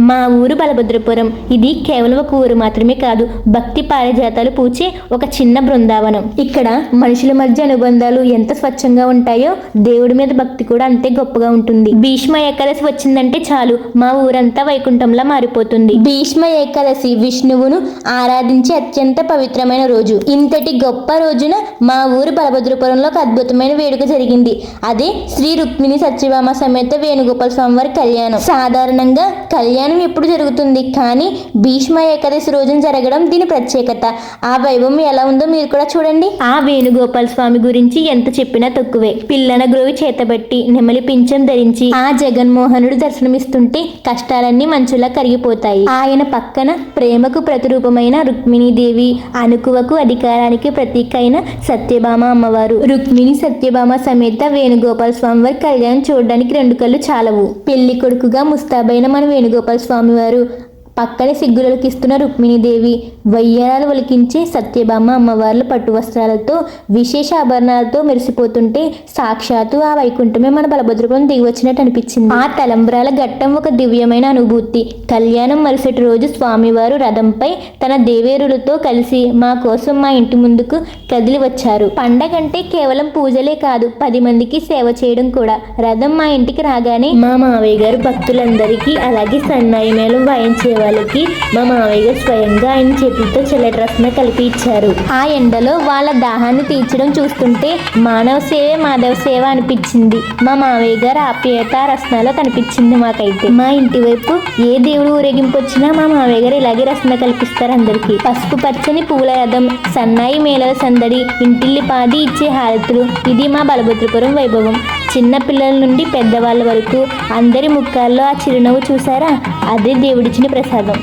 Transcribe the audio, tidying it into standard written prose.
మా ఊరు బలభద్రపురం. ఇది కేవలం ఒక ఊరు మాత్రమే కాదు, భక్తి పారిజాతాలు పూచే ఒక చిన్న బృందావనం. ఇక్కడ మనుషుల మధ్య అనుబంధాలు ఎంత స్వచ్ఛంగా ఉంటాయో దేవుడి మీద భక్తి కూడా అంతే గొప్పగా ఉంటుంది. భీష్మ ఏకాదశి వచ్చిందంటే చాలు మా ఊరంతా వైకుంఠంలా మారిపోతుంది. భీష్మ ఏకాదశి విష్ణువును ఆరాధించే అత్యంత పవిత్రమైన రోజు. ఇంతటి గొప్ప రోజున మా ఊరు బలభద్రపురంలో ఒక అద్భుతమైన వేడుక జరిగింది. అదే శ్రీ రుక్మిణి సత్యభామ సమేత వేణుగోపాల స్వామి వారి కళ్యాణం. సాధారణంగా కళ్యాణం ఎప్పుడు జరుగుతుంది, కానీ భీష్మ ఏకాదశి రోజున జరగడం దీని ప్రత్యేకత. ఆ వైభవం ఎలా ఉందో మీరు కూడా చూడండి. ఆ వేణుగోపాల స్వామి గురించి ఎంత చెప్పినా తక్కువే. పిల్లన గ్రోవి చేతబట్టి నెమలి పింఛం ధరించి ఆ జగన్మోహనుడు దర్శనమిస్తుంటే కష్టాలన్నీ మంచులా కరిగిపోతాయి. ఆయన పక్కన ప్రేమకు ప్రతిరూపమైన రుక్మిణీదేవి, అనుకువకు అధికారానికి ప్రతీక అయిన సత్యభామ అమ్మవారు. రుక్మిణి సత్యభామ సమేత వేణుగోపాల స్వామి వారి కళ్యాణం చూడడానికి రెండు కళ్ళు చాలవు. పెళ్లి కొడుకుగా ముస్తాబైన మన వేణుగోపాల స్వామివారు, పక్కనే సిగ్గులకిస్తున్న రుక్మిణీదేవి, వయ్యారాలు ఒలికించే సత్యభామ అమ్మవార్ల పట్టు వస్త్రాలతో విశేష ఆభరణాలతో మెరిసిపోతుంటే సాక్షాత్తు ఆ వైకుంఠమే మన బలభద్రపురం దిగి వచ్చినట్టు అనిపించింది. ఆ తలంబ్రాల ఘట్టం ఒక దివ్యమైన అనుభూతి. కళ్యాణం మరుసటి రోజు స్వామివారు రథంపై తన దేవేరులతో కలిసి మా కోసం మా ఇంటి ముందుకు కదిలి వచ్చారు. పండగంటే కేవలం పూజలే కాదు, 10 మందికి సేవ చేయడం కూడా. రథం మా ఇంటికి రాగానే మా మావయ్య గారు భక్తులందరికీ, అలాగే సన్నాయి మేళం వాయించే వాళ్ళకి మా మావయ్య గారు స్వయంగా ఆయన చేతులతో చల్లటి రసన కలిపి ఇచ్చారు. ఆ ఎండలో వాళ్ళ దాహాన్ని తీర్చడం చూస్తుంటే మానవ సేవే మాధవ సేవ అనిపించింది. మా మావయ్య గారు ఆప్యాయత రసనలో కనిపించింది మాకైతే. మా ఇంటి వైపు ఏ దేవుడు ఊరేగింపు వచ్చినా మా మావయ్య గారు ఇలాగే రసన కల్పిస్తారు అందరికీ. పసుపు పచ్చని పూల రథం, సన్నాయి మేళల సందడి, ఇంటిల్లి పాది ఇచ్చే హారతులు, ఇది మా బలభద్రపురం వైభవం. చిన్న పిల్లల నుండి పెద్దవాళ్ళ వరకు అందరి ముఖాల్లో ఆ చిరునవ్వు చూసారా, అదే దేవుడిచ్చిన ప్రసాదం.